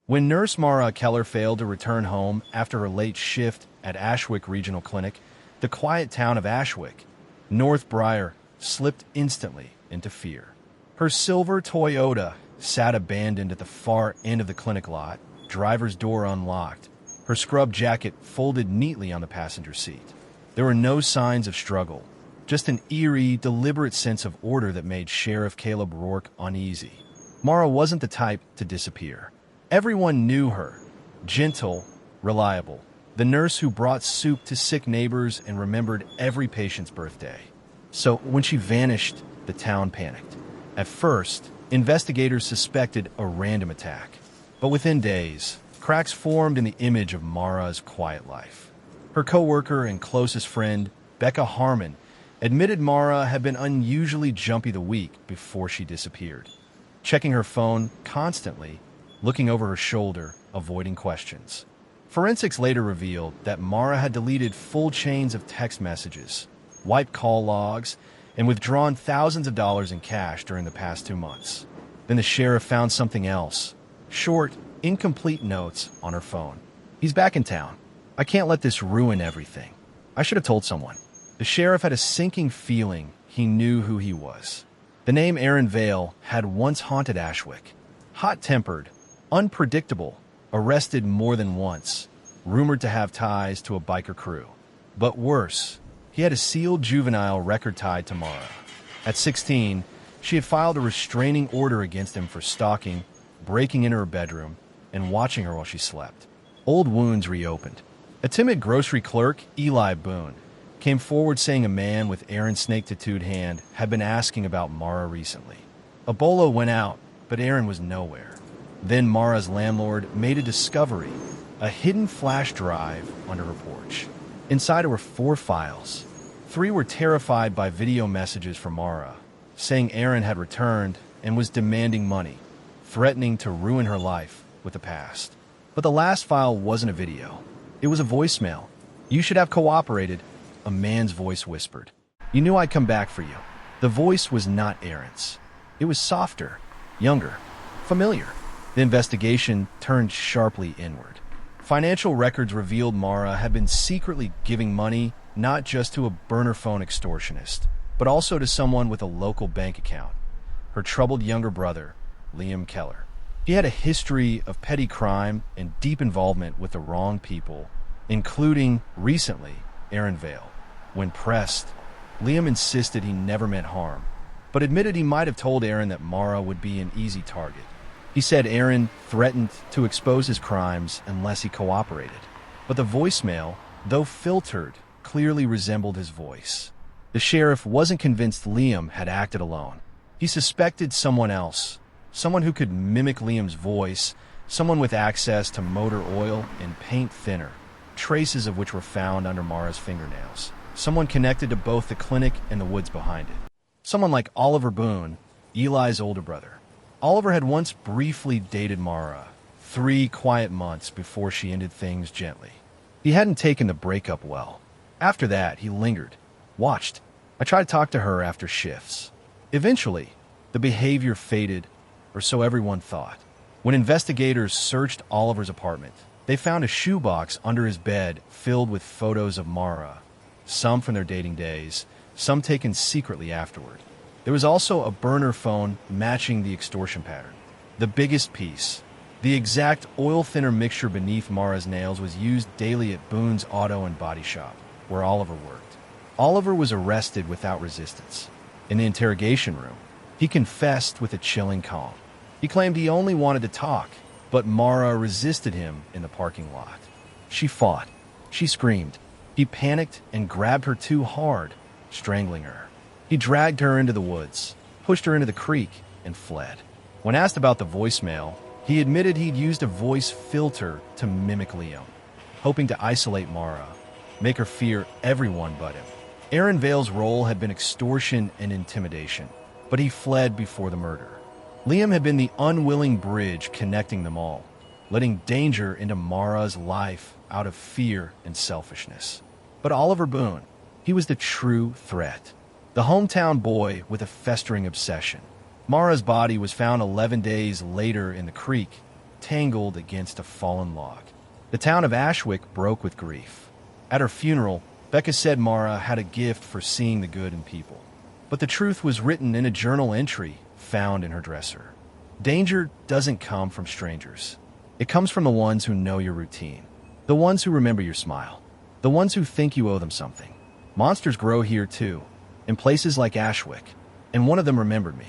When nurse Mara Keller failed to return home after her late shift at Ashwick Regional Clinic, the quiet town of Ashwick, North Briar, slipped instantly into fear. Her silver Toyota sat abandoned at the far end of the clinic lot, driver's door unlocked, her scrub jacket folded neatly on the passenger seat. There were no signs of struggle, just an eerie, deliberate sense of order that made Sheriff Caleb Rourke uneasy. Mara wasn't the type to disappear. Everyone knew her. Gentle, reliable. The nurse who brought soup to sick neighbors and remembered every patient's birthday. So when she vanished, the town panicked. At first, investigators suspected a random attack. But within days, cracks formed in the image of Mara's quiet life. Her co-worker and closest friend, Becca Harmon, admitted Mara had been unusually jumpy the week before she disappeared, checking her phone constantly, looking over her shoulder, avoiding questions. Forensics later revealed that Mara had deleted full chains of text messages, wiped call logs, and withdrawn thousands of dollars in cash during the past 2 months. Then the sheriff found something else. Short, incomplete notes on her phone. "He's back in town. I can't let this ruin everything. I should have told someone." The sheriff had a sinking feeling he knew who he was. The name Aaron Vale had once haunted Ashwick. Hot-tempered, unpredictable, arrested more than once, rumored to have ties to a biker crew. But worse, he had a sealed juvenile record tied to Mara. At 16, she had filed a restraining order against him for stalking, breaking into her bedroom, and watching her while she slept. Old wounds reopened. A timid grocery clerk, Eli Boone, came forward saying a man with Aaron's snake-tattooed hand had been asking about Mara recently. A bolo went out, but Aaron was nowhere. Then Mara's landlord made a discovery, a hidden flash drive under her porch. Inside were 4 files. 3 were terrified by video messages from Mara, saying Aaron had returned and was demanding money, threatening to ruin her life with the past. But the last file wasn't a video. It was a voicemail. "You should have cooperated," a man's voice whispered. "You knew I'd come back for you." The voice was not Aaron's. It was softer, younger, familiar. The investigation turned sharply inward. Financial records revealed Mara had been secretly giving money not just to a burner phone extortionist, but also to someone with a local bank account, her troubled younger brother, Liam Keller. He had a history of petty crime and deep involvement with the wrong people, including, recently, Aaron Vale. When pressed, Liam insisted he never meant harm, but admitted he might have told Aaron that Mara would be an easy target. He said Aaron threatened to expose his crimes unless he cooperated. But the voicemail, though filtered, clearly resembled his voice. The sheriff wasn't convinced Liam had acted alone. He suspected someone else, someone who could mimic Liam's voice, someone with access to motor oil and paint thinner, traces of which were found under Mara's fingernails. Someone connected to both the clinic and the woods behind it. Someone like Oliver Boone, Eli's older brother. Oliver had once briefly dated Mara, 3 quiet months before she ended things gently. He hadn't taken the breakup well. After that, he lingered, watched. I tried to talk to her after shifts. Eventually, the behavior faded, or so everyone thought. When investigators searched Oliver's apartment, they found a shoebox under his bed filled with photos of Mara, some from their dating days, some taken secretly afterward. There was also a burner phone matching the extortion pattern. The biggest piece, the exact oil thinner mixture beneath Mara's nails, was used daily at Boone's Auto and Body Shop, where Oliver worked. Oliver was arrested without resistance. In the interrogation room, he confessed with a chilling calm. He claimed he only wanted to talk, but Mara resisted him in the parking lot. She fought. She screamed. He panicked and grabbed her too hard, strangling her. He dragged her into the woods, pushed her into the creek, and fled. When asked about the voicemail, he admitted he'd used a voice filter to mimic Liam, hoping to isolate Mara, make her fear everyone but him. Aaron Vale's role had been extortion and intimidation, but he fled before the murder. Liam had been the unwilling bridge connecting them all, letting danger into Mara's life out of fear and selfishness. But Oliver Boone, he was the true threat. The hometown boy with a festering obsession. Mara's body was found 11 days later in the creek, tangled against a fallen log. The town of Ashwick broke with grief. At her funeral, Becca said Mara had a gift for seeing the good in people. But the truth was written in a journal entry found in her dresser. Danger doesn't come from strangers. It comes from the ones who know your routine, the ones who remember your smile, the ones who think you owe them something. Monsters grow here too, in places like Ashwick, and one of them remembered me.